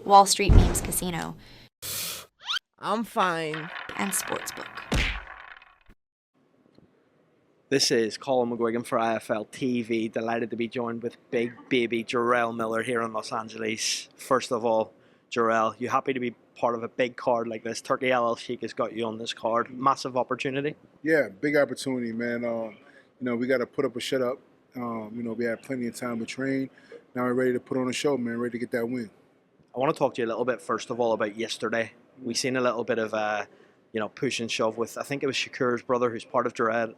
Wall Street Memes Casino, I'm fine. and Sportsbook. This is Colin McGuigan for IFLTV. Delighted to be joined with big baby Jarrell Miller here in Los Angeles. First of all, Jarrell, you happy to be part of a big card like this? Turkey LL Sheikh has got you on this card. Massive opportunity. Yeah, big opportunity, man. We got to put up or shut up. We had plenty of time to train. Now we're ready to put on a show, man. Ready to get that win. I want to talk to you a little bit, first of all, about yesterday. We seen a little bit of push and shove with, I think it was Shakur's brother, who's part of Jarrell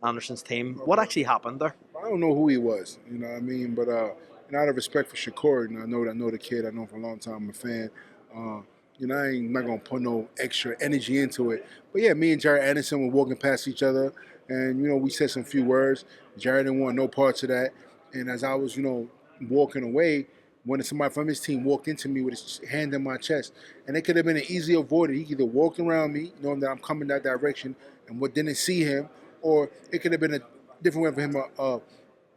Anderson's team. What actually happened there? I don't know who he was, you know what I mean? But out of respect for Shakur, I know the kid. I know him for a long time. I'm a fan. I ain't not gonna put no extra energy into it. But yeah, me and Jarrell Anderson were walking past each other, and we said some few words. Jarrell didn't want no parts of that. And as I was, walking away, when somebody from his team walked into me with his hand in my chest, and it could have been an easy avoided. He either walked around me, knowing that I'm coming that direction, and didn't see him, or it could have been a different way for him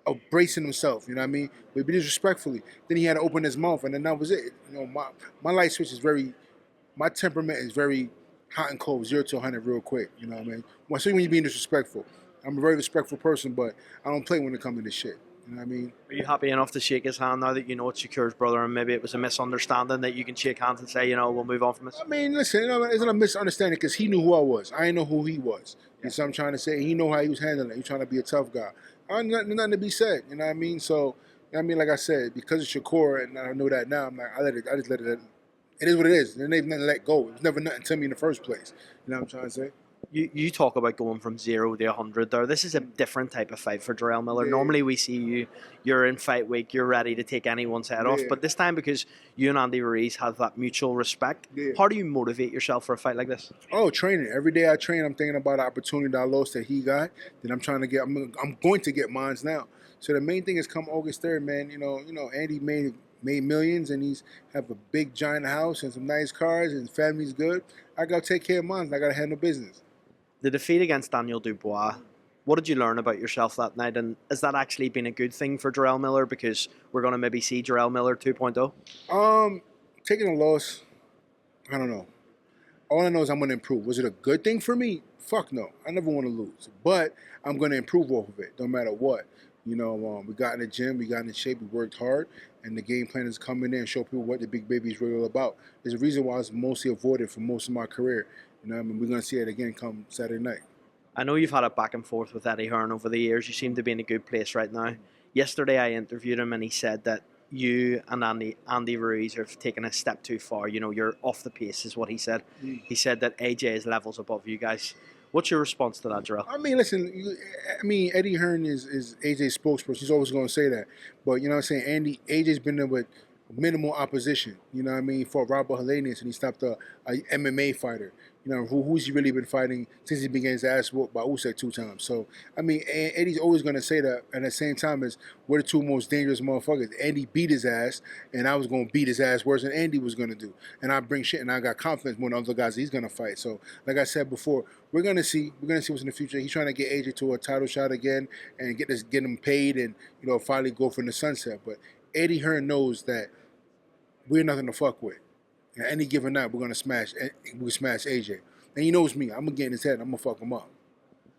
of bracing himself, you know what I mean? But disrespectfully. Then he had to open his mouth, and then that was it. My light switch is my temperament is very hot and cold, 0 to 100 real quick, you know what I mean? Especially when you're being disrespectful. I'm a very respectful person, but I don't play when it comes to this shit. You know what I mean? Are you happy enough to shake his hand now that you know it's Shakur's brother and maybe it was a misunderstanding that you can shake hands and say, we'll move on from this? I mean, listen, it's not a misunderstanding because he knew who I was. I didn't know who he was. You know what I'm trying to say? He knew how he was handling it. He trying to be a tough guy. Nothing to be said. You know what I mean? So, like I said, because of Shakur, and I know that now, I'm like, I just let it. It is what it is. There ain't nothing to let go. It was never nothing to me in the first place. You know what I'm trying to say? You talk about going from 0 to 100 there. This is a different type of fight for Jarrell Miller. Yeah. Normally we see you're in fight week, you're ready to take anyone's head off. But this time, because you and Andy Ruiz have that mutual respect, how do you motivate yourself for a fight like this? Oh, training. Every day I train, I'm thinking about the opportunity that I lost that he got. That I'm trying to get. I'm going to get mine now. So the main thing is come August 3rd, man. Andy made millions, and he's have a big giant house and some nice cars, and his family's good. I got to take care of mine. I got to handle business. The defeat against Daniel Dubois, what did you learn about yourself that night? And has that actually been a good thing for Jarrell Miller? Because we're going to maybe see Jarrell Miller 2.0? Taking a loss, I don't know. All I know is I'm going to improve. Was it a good thing for me? Fuck no. I never want to lose. But I'm going to improve off of it, no matter what. We got in the gym, we got in shape, we worked hard, and the game plan is coming in and show people what the big baby is really all about. There's a reason why I was mostly avoided for most of my career. We're going to see it again come Saturday night. I know you've had it back and forth with Eddie Hearn over the years. You seem to be in a good place right now. Yesterday I interviewed him and he said that you and Andy Ruiz have taken a step too far. You're off the pace is what he said. He said that AJ is levels above you guys. What's your response to that, Jarrell? I mean, listen, Eddie Hearn is AJ's spokesperson. He's always going to say that. But, you know what I'm saying, AJ's been there with minimal opposition. You know what I mean? He fought Robert Helenius and he stopped a MMA fighter. Who's he really been fighting since he began his ass whooped by Usyk 2 times? So, Eddie's always going to say that. And at the same time, we're the two most dangerous motherfuckers. Andy beat his ass, and I was going to beat his ass worse than Andy was going to do. And I bring shit, and I got confidence more than other guys he's going to fight. So, like I said before, we're going to see what's in the future. He's trying to get AJ to a title shot again and get him paid and, finally go from the sunset. But Eddie Hearn knows that we're nothing to fuck with. And any given night, we're going to smash AJ. And he knows me. I'm going to get in his head. I'm going to fuck him up.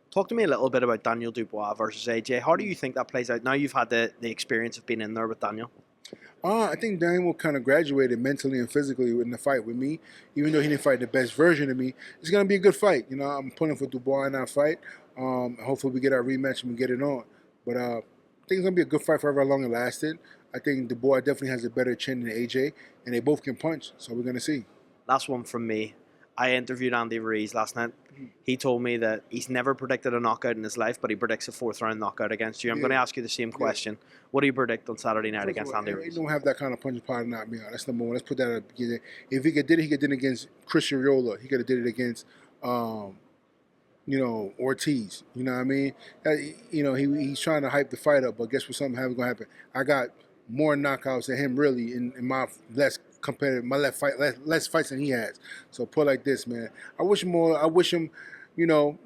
Talk to me a little bit about Daniel Dubois versus AJ. How do you think that plays out? Now you've had the experience of being in there with Daniel. I think Daniel kind of graduated mentally and physically in the fight with me. Even though he didn't fight the best version of me, it's going to be a good fight. I'm pulling for Dubois in that fight. Hopefully we get our rematch and we get it on. But I think it's going to be a good fight for however long it lasted. I think Dubois definitely has a better chin than AJ, and they both can punch, so we're going to see. Last one from me. I interviewed Andy Ruiz last night. He told me that he's never predicted a knockout in his life, but he predicts a 4th-round knockout against you. I'm going to ask you the same question. What do you predict on Saturday night against Andy Ruiz? He don't have that kind of punching power to knock me out. That's number one. Let's put that at the beginning. If he could did it, he could did it against Christian Riola. He could have did it against, Ortiz. You know what I mean? He's trying to hype the fight up, but guess what? Something going to happen. I got more knockouts than him really in my less competitive, less fights than he has. So put like this, man. I wish him,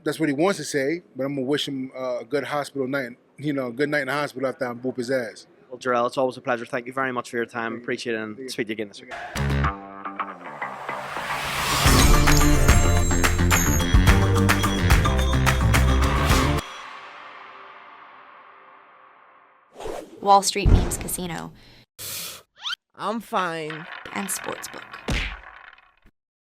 that's what he wants to say, but I'm gonna wish him a good hospital night. A good night in the hospital after I whoop his ass. Well, Jarrell, it's always a pleasure. Thank you very much for your time. Appreciate it, and speak to you again this week. Wall Street Memes Casino, I'm fine. and Sportsbook.